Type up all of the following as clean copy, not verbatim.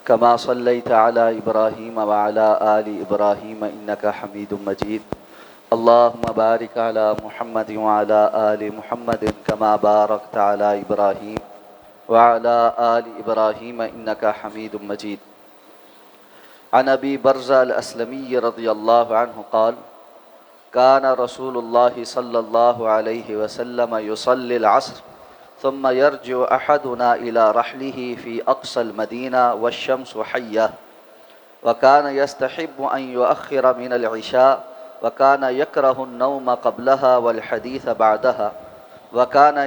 كما صليت على إبراهيم وعلى آل إبراهيم إنك حميد مجيد اللهم بارك على محمد وعلى آل محمد كما باركت على إبراهيم وعلى آل إبراهيم إنك حميد مجيد عن أبي برزة الأسلمي رضي الله عنه قال كان رسول الله صلى الله عليه وسلم يصلي العصر ثم يرجع أحدنا إلى رحله في أقصى المدينة والشمس حية وكان يستحب أن يؤخر من العشاء وكان يكره النوم قبلها والحديث بعدها وكان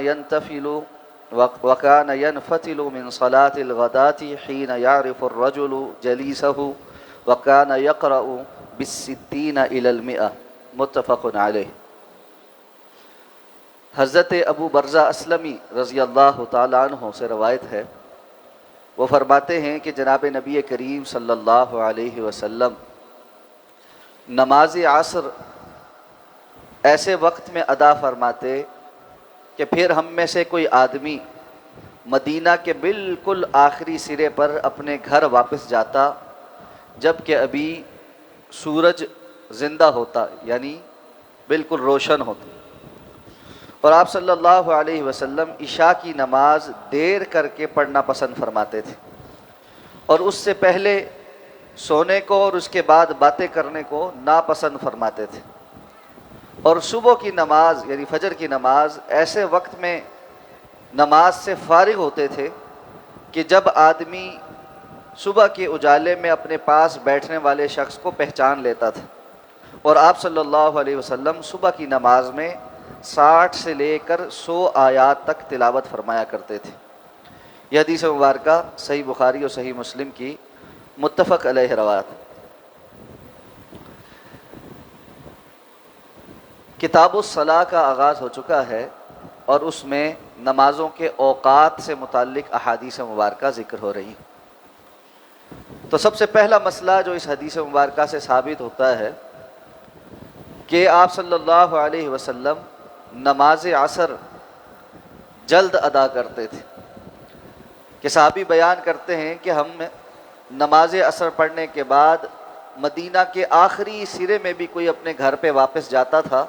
ينفتل من صلاة الغداة حين يعرف الرجل جليسه وكان يقرأ بالستين إلى المئة متفق علیہ۔ حضرت ابو برزہ اسلمی رضی اللہ تعالیٰ عنہ سے روایت ہے، وہ فرماتے ہیں کہ جناب نبی کریم صلی اللہ علیہ وسلم نماز عصر ایسے وقت میں ادا فرماتے کہ پھر ہم میں سے کوئی آدمی مدینہ کے بالکل آخری سرے پر اپنے گھر واپس جاتا جب کہ ابھی سورج زندہ ہوتا، یعنی بالکل روشن ہوتا، اور آپ صلی اللہ علیہ وسلم عشاء کی نماز دیر کر کے پڑھنا پسند فرماتے تھے، اور اس سے پہلے سونے کو اور اس کے بعد باتیں کرنے کو ناپسند فرماتے تھے، اور صبح کی نماز یعنی فجر کی نماز ایسے وقت میں نماز سے فارغ ہوتے تھے کہ جب آدمی صبح کے اجالے میں اپنے پاس بیٹھنے والے شخص کو پہچان لیتا تھا، اور آپ صلی اللہ علیہ وسلم صبح کی نماز میں 60 سے لے کر 100 آیات تک تلاوت فرمایا کرتے تھے۔ یہ حدیث مبارکہ صحیح بخاری اور صحیح مسلم کی متفق علیہ روایت۔ کتاب الصلاۃ کا آغاز ہو چکا ہے اور اس میں نمازوں کے اوقات سے متعلق احادیث مبارکہ ذکر ہو رہی۔ تو سب سے پہلا مسئلہ جو اس حدیث مبارکہ سے ثابت ہوتا ہے کہ آپ صلی اللہ علیہ وسلم نماز عصر جلد ادا کرتے تھے، کہ صحابی بیان کرتے ہیں کہ ہم نماز عصر پڑھنے کے بعد مدینہ کے آخری سرے میں بھی کوئی اپنے گھر پہ واپس جاتا تھا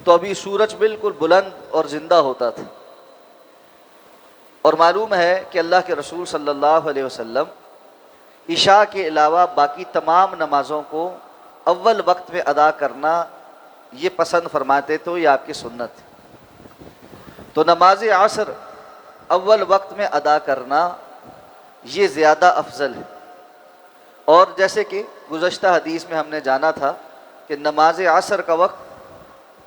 تو ابھی سورج بالکل بلند اور زندہ ہوتا تھا، اور معلوم ہے کہ اللہ کے رسول صلی اللہ علیہ وسلم عشاء کے علاوہ باقی تمام نمازوں کو اول وقت میں ادا کرنا یہ پسند فرماتے تو یہ آپ کی سنت ہے۔ تو نماز عصر اول وقت میں ادا کرنا یہ زیادہ افضل ہے، اور جیسے کہ گزشتہ حدیث میں ہم نے جانا تھا کہ نماز عصر کا وقت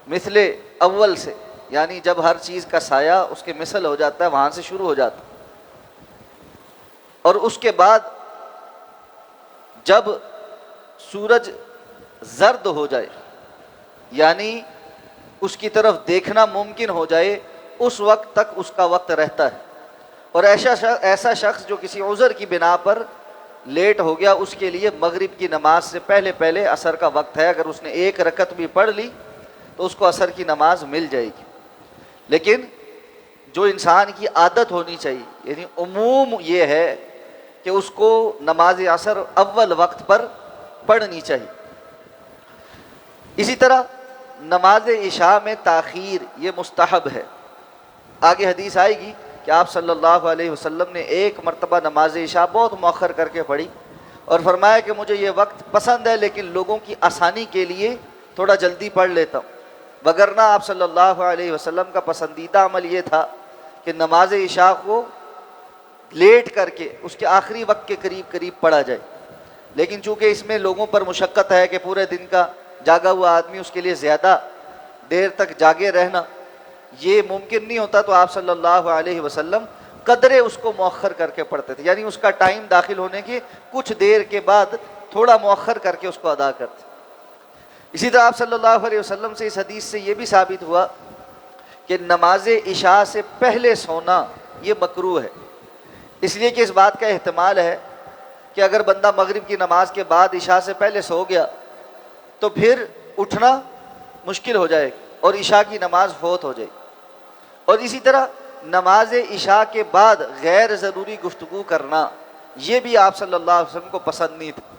مثل اول سے، یعنی جب ہر چیز کا سایہ اس کے مثل ہو جاتا ہے وہاں سے شروع ہو جاتا، اور اس کے بعد جب سورج زرد ہو جائے یعنی اس کی طرف دیکھنا ممکن ہو جائے اس وقت تک اس کا وقت رہتا ہے، اور ایسا شخص جو کسی عذر کی بنا پر لیٹ ہو گیا اس کے لیے مغرب کی نماز سے پہلے عصر کا وقت ہے، اگر اس نے ایک رکعت بھی پڑھ لی تو اس کو عصر کی نماز مل جائے گی۔ لیکن جو انسان کی عادت ہونی چاہیے یعنی عموم یہ ہے کہ اس کو نماز عصر اول وقت پر پڑھنی چاہیے۔ اسی طرح نماز عشاء میں تاخیر یہ مستحب ہے، آگے حدیث آئے گی کہ آپ صلی اللہ علیہ وسلم نے ایک مرتبہ نماز عشاء بہت مؤخر کر کے پڑھی اور فرمایا کہ مجھے یہ وقت پسند ہے لیکن لوگوں کی آسانی کے لیے تھوڑا جلدی پڑھ لیتا ہوں، وگرنہ آپ صلی اللہ علیہ وسلم کا پسندیدہ عمل یہ تھا کہ نماز عشاء کو لیٹ کر کے اس کے آخری وقت کے قریب پڑھا جائے، لیکن چونکہ اس میں لوگوں پر مشقت ہے کہ پورے دن کا جاگا ہوا آدمی اس کے لیے زیادہ دیر تک جاگے رہنا یہ ممکن نہیں ہوتا، تو آپ صلی اللہ علیہ وسلم قدرے اس کو مؤخر کر کے پڑھتے تھے، یعنی اس کا ٹائم داخل ہونے کے کچھ دیر کے بعد تھوڑا مؤخر کر کے اس کو ادا کرتے۔ اسی طرح آپ صلی اللہ علیہ وسلم سے اس حدیث سے یہ بھی ثابت ہوا کہ نماز عشاء سے پہلے سونا یہ مکروہ ہے، اس لیے کہ اس بات کا احتمال ہے کہ اگر بندہ مغرب کی نماز کے بعد عشاء سے پہلے سو گیا تو پھر اٹھنا مشکل ہو جائے اور عشاء کی نماز فوت ہو جائے، اور اسی طرح نماز عشاء کے بعد غیر ضروری گفتگو کرنا یہ بھی آپ صلی اللہ علیہ وسلم کو پسند نہیں تھا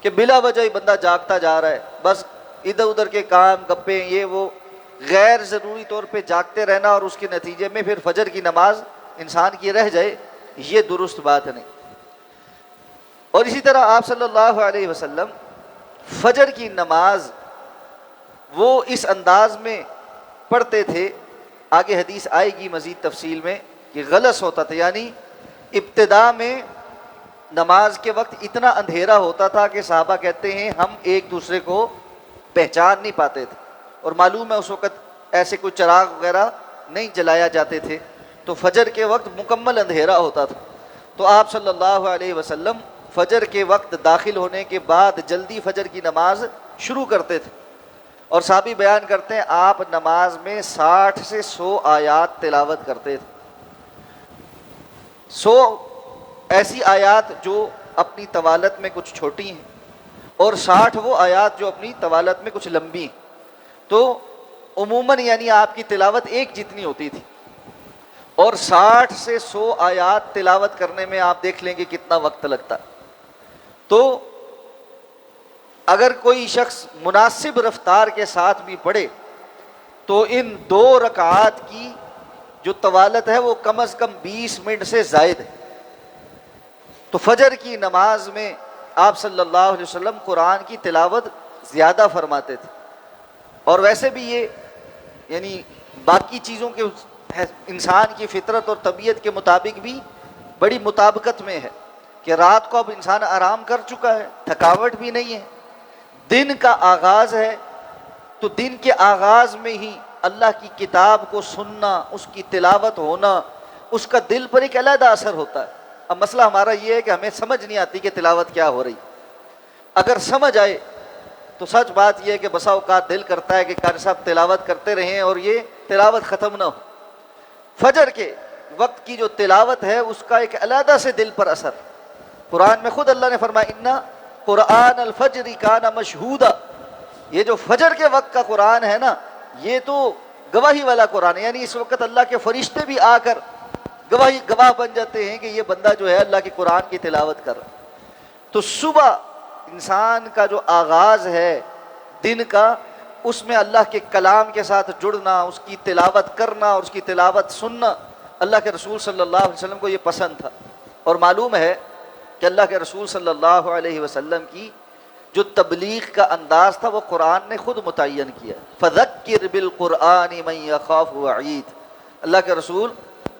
کہ بلا وجہ ہی بندہ جاگتا جا رہا ہے، بس ادھر ادھر کے کام گپے یہ وہ، غیر ضروری طور پہ جاگتے رہنا اور اس کے نتیجے میں پھر فجر کی نماز انسان کی رہ جائے، یہ درست بات نہیں۔ اور اسی طرح آپ صلی اللہ علیہ وسلم فجر کی نماز وہ اس انداز میں پڑھتے تھے، آگے حدیث آئے گی مزید تفصیل میں، کہ غلس ہوتا تھا، یعنی ابتدا میں نماز کے وقت اتنا اندھیرا ہوتا تھا کہ صحابہ کہتے ہیں ہم ایک دوسرے کو پہچان نہیں پاتے تھے، اور معلوم ہے اس وقت ایسے کوئی چراغ وغیرہ نہیں جلایا جاتے تھے، تو فجر کے وقت مکمل اندھیرا ہوتا تھا۔ تو آپ صلی اللہ علیہ وسلم فجر کے وقت داخل ہونے کے بعد جلدی فجر کی نماز شروع کرتے تھے، اور صحابی بیان کرتے ہیں آپ نماز میں 60 سے 100 آیات تلاوت کرتے تھے، 100 ایسی آیات جو اپنی طوالت میں کچھ چھوٹی ہیں، اور 60 وہ آیات جو اپنی طوالت میں کچھ لمبی ہیں، تو عموماً یعنی آپ کی تلاوت ایک جتنی ہوتی تھی، اور 60 سے 100 آیات تلاوت کرنے میں آپ دیکھ لیں کہ کتنا وقت لگتا۔ تو اگر کوئی شخص مناسب رفتار کے ساتھ بھی پڑھے تو ان 2 رکعات کی جو طوالت ہے وہ کم از کم 20 منٹ سے زائد ہے۔ تو فجر کی نماز میں آپ صلی اللہ علیہ وسلم قرآن کی تلاوت زیادہ فرماتے تھے، اور ویسے بھی یہ یعنی باقی چیزوں کے انسان کی فطرت اور طبیعت کے مطابق بھی بڑی مطابقت میں ہے کہ رات کو اب انسان آرام کر چکا ہے، تھکاوٹ بھی نہیں ہے، دن کا آغاز ہے، تو دن کے آغاز میں ہی اللہ کی کتاب کو سننا، اس کی تلاوت ہونا، اس کا دل پر ایک علیحدہ اثر ہوتا ہے۔ اب مسئلہ ہمارا یہ ہے کہ ہمیں سمجھ نہیں آتی کہ تلاوت کیا ہو رہی، اگر سمجھ آئے تو سچ بات یہ ہے کہ بسا اوقات دل کرتا ہے کہ قاری صاحب تلاوت کرتے رہیں اور یہ تلاوت ختم نہ ہو۔ فجر کے وقت کی جو تلاوت ہے اس کا ایک علیحدہ سے دل پر اثر، قرآن میں خود اللہ نے فرمایا اِنَّ قرآن الفجر کان مشہودا، یہ جو فجر کے وقت کا قرآن ہے نا، یہ تو گواہی والا قرآن ہے، یعنی اس وقت اللہ کے فرشتے بھی آ کر گواہ بن جاتے ہیں کہ یہ بندہ جو ہے اللہ کے قرآن کی تلاوت کر رہا۔ تو صبح انسان کا جو آغاز ہے دن کا، اس میں اللہ کے کلام کے ساتھ جڑنا، اس کی تلاوت کرنا اور اس کی تلاوت سننا، اللہ کے رسول صلی اللہ علیہ وسلم کو یہ پسند تھا۔ اور معلوم ہے کہ اللہ کے رسول صلی اللہ علیہ وسلم کی جو تبلیغ کا انداز تھا وہ قرآن نے خود متعین کیا، فذکر بالقرآن من یخاف وعید، اللہ کے رسول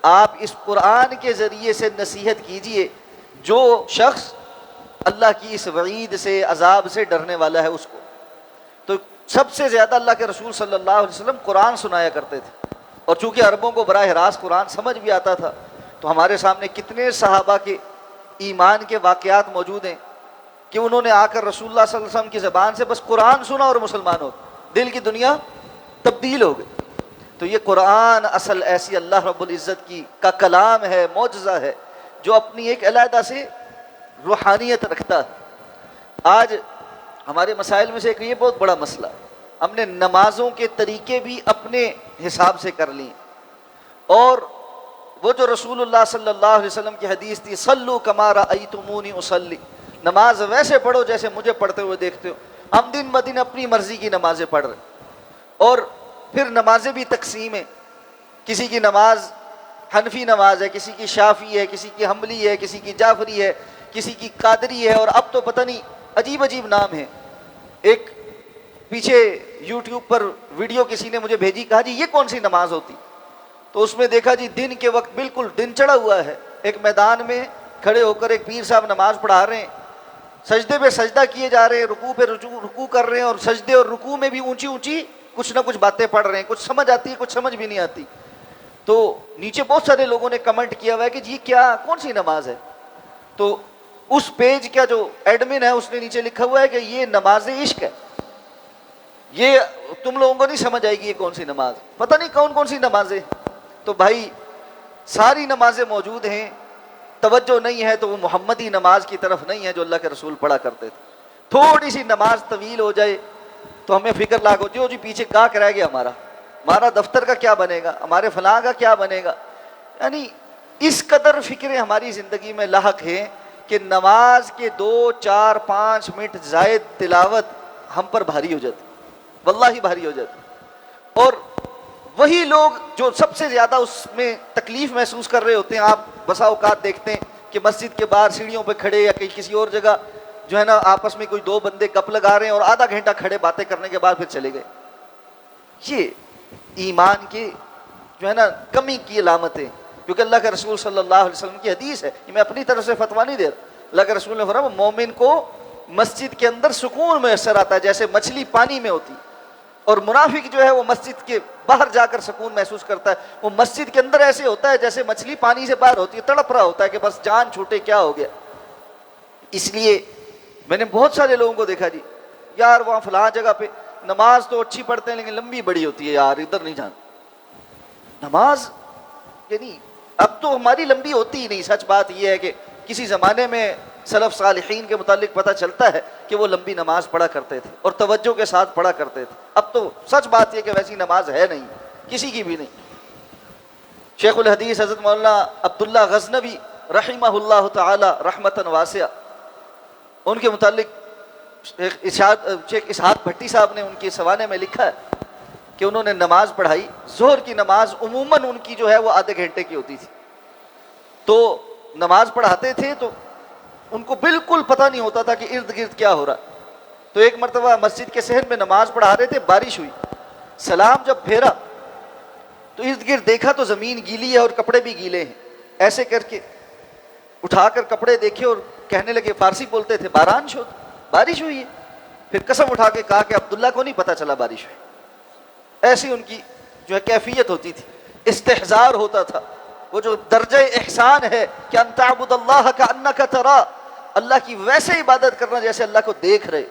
آپ اس قرآن کے ذریعے سے نصیحت کیجئے جو شخص اللہ کی اس وعید سے، عذاب سے ڈرنے والا ہے اس کو۔ تو سب سے زیادہ اللہ کے رسول صلی اللہ علیہ وسلم قرآن سنایا کرتے تھے، اور چونکہ عربوں کو براہ راست قرآن سمجھ بھی آتا تھا، تو ہمارے سامنے کتنے صحابہ کے ایمان کے واقعات موجود ہیں کہ انہوں نے آ کر رسول اللہ صلی اللہ علیہ وسلم کی زبان سے بس قرآن سنا اور مسلمان ہو، دل کی دنیا تبدیل ہو گئی۔ تو یہ قرآن اصل ایسی اللہ رب العزت کی کا کلام ہے، معجزہ ہے، جو اپنی ایک علیحدہ سے روحانیت رکھتا ہے۔ آج ہمارے مسائل میں سے ایک یہ بہت بڑا مسئلہ ہے، ہم نے نمازوں کے طریقے بھی اپنے حساب سے کر لیے، اور وہ جو رسول اللہ صلی اللہ علیہ وسلم کی حدیث تھی صلو کما رأیتمونی اصلی، نماز ویسے پڑھو جیسے مجھے پڑھتے ہوئے دیکھتے ہو، ہم دن بدن اپنی مرضی کی نمازیں پڑھ رہے ہیں۔ اور پھر نمازیں بھی تقسیم ہیں، کسی کی نماز حنفی نماز ہے، کسی کی شافعی ہے، کسی کی حنبلی ہے، کسی کی جعفری ہے، کسی کی قادری ہے، اور اب تو پتہ نہیں عجیب عجیب نام ہیں۔ ایک پیچھے یوٹیوب پر ویڈیو کسی نے مجھے بھیجی، کہا جی یہ کون سی نماز ہوتی؟ تو اس میں دیکھا جی دن کے وقت بالکل دن چڑھا ہوا ہے، ایک میدان میں کھڑے ہو کر ایک پیر صاحب نماز پڑھا رہے ہیں، سجدے پہ سجدہ کیے جا رہے ہیں، رکوع پہ رکوع کر رہے ہیں، اور سجدے اور رکوع میں بھی اونچی اونچی کچھ نہ کچھ باتیں پڑھ رہے ہیں، کچھ سمجھ آتی ہے کچھ سمجھ بھی نہیں آتی۔ تو نیچے بہت سارے لوگوں نے کمنٹ کیا ہوا ہے کہ جی کیا کون سی نماز ہے؟ تو اس پیج کا جو ایڈمن ہے اس نے نیچے لکھا ہوا ہے کہ یہ نماز عشق ہے، یہ تم لوگوں کو نہیں سمجھ آئے گی یہ کون سی نماز، پتہ نہیں کون کون سی نمازیں۔ تو بھائی ساری نمازیں موجود ہیں، توجہ نہیں ہے تو وہ محمدی نماز کی طرف نہیں ہے جو اللہ کے رسول پڑھا کرتے تھے۔ تھوڑی سی نماز طویل ہو جائے تو ہمیں فکر لاگ ہو جی پیچھے گاہک رہ گیا، ہمارا دفتر کا کیا بنے گا، ہمارے فلاں کا کیا بنے گا۔ یعنی اس قدر فکریں ہماری زندگی میں لاحق ہیں کہ نماز کے 2 4 5 منٹ زائد تلاوت ہم پر بھاری ہو جاتی، واللہ بھاری ہو جاتی۔ اور وہی لوگ جو سب سے زیادہ اس میں تکلیف محسوس کر رہے ہوتے ہیں، آپ بسا اوقات دیکھتے ہیں کہ مسجد کے باہر سیڑھیوں پہ کھڑے یا کہیں کسی اور جگہ جو ہے نا آپس میں کوئی 2 بندے گپ لگا رہے ہیں اور آدھا گھنٹہ کھڑے باتیں کرنے کے بعد پھر چلے گئے۔ یہ ایمان کی جو ہے نا کمی کی علامتیں، کیونکہ اللہ کے رسول صلی اللہ علیہ وسلم کی حدیث ہے، یہ میں اپنی طرف سے فتویٰ نہیں دے رہا، اللہ کے رسول نے فرمایا مومن کو مسجد کے اندر سکون میسر آتا ہے جیسے مچھلی پانی میں ہوتی، اور منافق جو ہے وہ مسجد کے باہر جا کر سکون محسوس کرتا ہے، وہ مسجد کے اندر ایسے ہوتا ہے جیسے مچھلی پانی سے باہر ہوتی ہے، تڑپ رہا ہوتا ہے کہ بس جان چھوٹے کیا ہو گیا۔ اس لیے میں نے بہت سارے لوگوں کو دیکھا جی یار وہاں فلاں جگہ پہ نماز تو اچھی پڑھتے ہیں لیکن لمبی بڑی ہوتی ہے، یار ادھر نہیں جانا نماز، یعنی اب تو ہماری لمبی ہوتی ہی نہیں۔ سچ بات یہ ہے کہ کسی زمانے میں سلف صالحین کے متعلق پتہ چلتا ہے کہ وہ لمبی نماز پڑھا کرتے تھے اور توجہ کے ساتھ پڑھا کرتے تھے، اب تو سچ بات یہ کہ ویسی نماز ہے نہیں، کسی کی بھی نہیں۔ شیخ الحدیث حضرت مولانا عبداللہ غزنوی رحمہ اللہ تعالی رحمتاً واسعہ، ان کے متعلق شیخ اسحاق بھٹی صاحب نے ان کے سوانے میں لکھا ہے کہ انہوں نے نماز پڑھائی، ظہر کی نماز عموماً ان کی جو ہے وہ آدھے گھنٹے کی ہوتی تھی، تو نماز پڑھاتے تھے تو ان کو بالکل پتہ نہیں ہوتا تھا کہ ارد گرد کیا ہو رہا۔ تو ایک مرتبہ مسجد کے صحن میں نماز پڑھا رہے تھے، بارش ہوئی، سلام جب پھیرا تو ارد گرد دیکھا تو زمین گیلی ہے اور کپڑے بھی گیلے ہیں، ایسے کر کے اٹھا کر کپڑے دیکھے اور کہنے لگے، فارسی بولتے تھے، باران شد، بارش ہوئی ہے۔ پھر قسم اٹھا کے کہا کہ عبداللہ کو نہیں پتہ چلا بارش ہوئی۔ ایسی ان کی جو ہے کیفیت ہوتی تھی، استحضار ہوتا تھا، وہ جو درجہ احسان ہے کہ ان تعبد اللہ کأنک ترا، اللہ کی ویسے عبادت کرنا جیسے اللہ کو دیکھ رہے،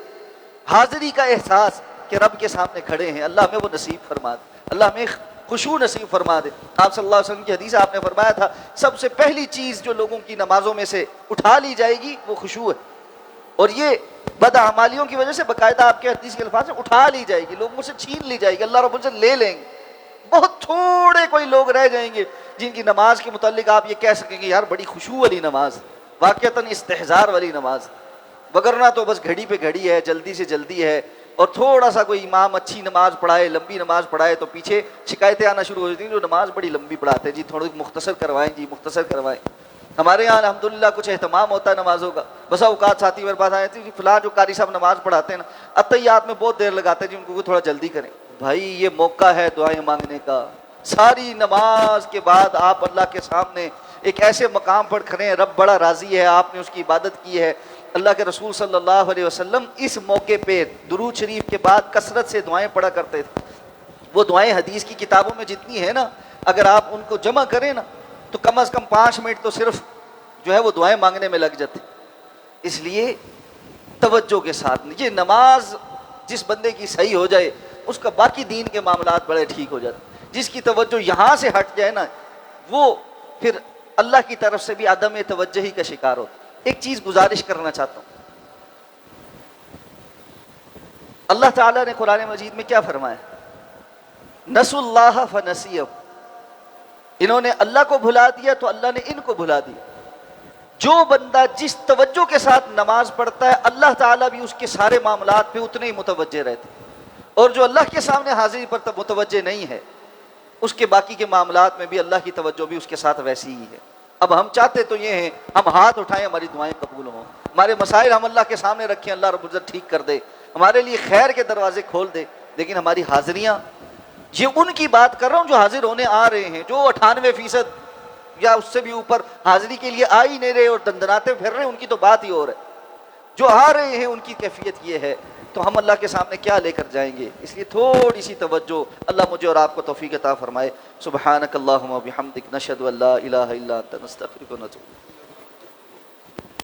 حاضری کا احساس کہ رب کے سامنے کھڑے ہیں، اللہ ہمیں وہ نصیب فرما دے، اللہ ہمیں خشوع نصیب فرما دے۔ آپ صلی اللہ علیہ وسلم کی حدیث آپ نے فرمایا تھا سب سے پہلی چیز جو لوگوں کی نمازوں میں سے اٹھا لی جائے گی وہ خشوع ہے، اور یہ بدعمالیوں کی وجہ سے باقاعدہ آپ کے حدیث کے الفاظ سے اٹھا لی جائے گی، لوگوں سے چھین لی جائے گی، اللہ رب العزت لے لیں گے۔ بہت تھوڑے کوئی لوگ رہ جائیں گے جن کی نماز کے متعلق آپ یہ کہہ سکیں گے یار بڑی خشوع والی نماز، واقعتاً استحضار والی نماز، وگرنہ تو بس گھڑی پہ گھڑی ہے، جلدی سے جلدی ہے، اور تھوڑا سا کوئی امام اچھی نماز پڑھائے، لمبی نماز پڑھائے تو پیچھے شکایتیں آنا شروع ہو جاتی ہیں، جو نماز بڑی لمبی پڑھاتے ہیں جی تھوڑی مختصر کروائیں، جی مختصر کروائیں۔ ہمارے یہاں الحمدللہ کچھ اہتمام ہوتا ہے نمازوں کا، بسا اوقات ساتھی میرے پاس آئے تھے جی فلاں جو قاری صاحب نماز پڑھاتے ہیں نا عطیات میں بہت دیر لگاتے ہیں جی، ان کو تھوڑا جلدی کریں۔ بھائی یہ موقع ہے دعائیں مانگنے کا، ساری نماز کے بعد آپ اللہ کے سامنے ایک ایسے مقام پر کھڑے ہیں، رب بڑا راضی ہے، آپ نے اس کی عبادت کی ہے۔ اللہ کے رسول صلی اللہ علیہ وسلم اس موقع پہ درود شریف کے بعد کثرت سے دعائیں پڑھا کرتے تھے۔ وہ دعائیں حدیث کی کتابوں میں جتنی ہیں نا، اگر آپ ان کو جمع کریں نا تو کم از کم 5 منٹ تو صرف جو ہے وہ دعائیں مانگنے میں لگ جاتے۔ اس لیے توجہ کے ساتھ یہ نماز جس بندے کی صحیح ہو جائے اس کا باقی دین کے معاملات بڑے ٹھیک ہو جاتے۔ جس کی توجہ یہاں سے ہٹ جائے نا وہ پھر اللہ کی طرف سے بھی عدم توجہی کا شکار ہوتا۔ ایک چیز گزارش کرنا چاہتا ہوں، اللہ تعالیٰ نے قرآن مجید میں کیا فرمایا؟ نسوا اللہ فنسیہم، انہوں نے اللہ کو بھلا دیا تو اللہ نے ان کو بھلا دیا۔ جو بندہ جس توجہ کے ساتھ نماز پڑھتا ہے اللہ تعالیٰ بھی اس کے سارے معاملات پہ اتنے ہی متوجہ رہتے ہیں، اور جو اللہ کے سامنے حاضری پر متوجہ نہیں ہے اس کے باقی کے معاملات میں بھی اللہ کی توجہ بھی اس کے ساتھ ویسی ہی ہے۔ اب ہم چاہتے تو یہ ہیں ہم ہاتھ اٹھائیں ہماری دعائیں قبول ہوں، ہمارے مسائل ہم اللہ کے سامنے رکھیں، اللہ رب العزت ٹھیک کر دے، ہمارے لیے خیر کے دروازے کھول دے، لیکن ہماری حاضریاں، یہ ان کی بات کر رہا ہوں جو حاضر ہونے آ رہے ہیں، جو 98% یا اس سے بھی اوپر حاضری کے لیے آ ہی نہیں رہے اور دندناتے پھر رہے ہیں، ان کی تو بات ہی اور ہے۔ جو آ رہے ہیں ان کی کیفیت یہ ہے تو ہم اللہ کے سامنے کیا لے کر جائیں گے؟ اس لیے تھوڑی سی توجہ، اللہ مجھے اور آپ کو توفیق عطا فرمائے۔ سبحانک اللہم و بحمدک، نشہد ان لا الہ الا انت، نستغفرک و نتوب۔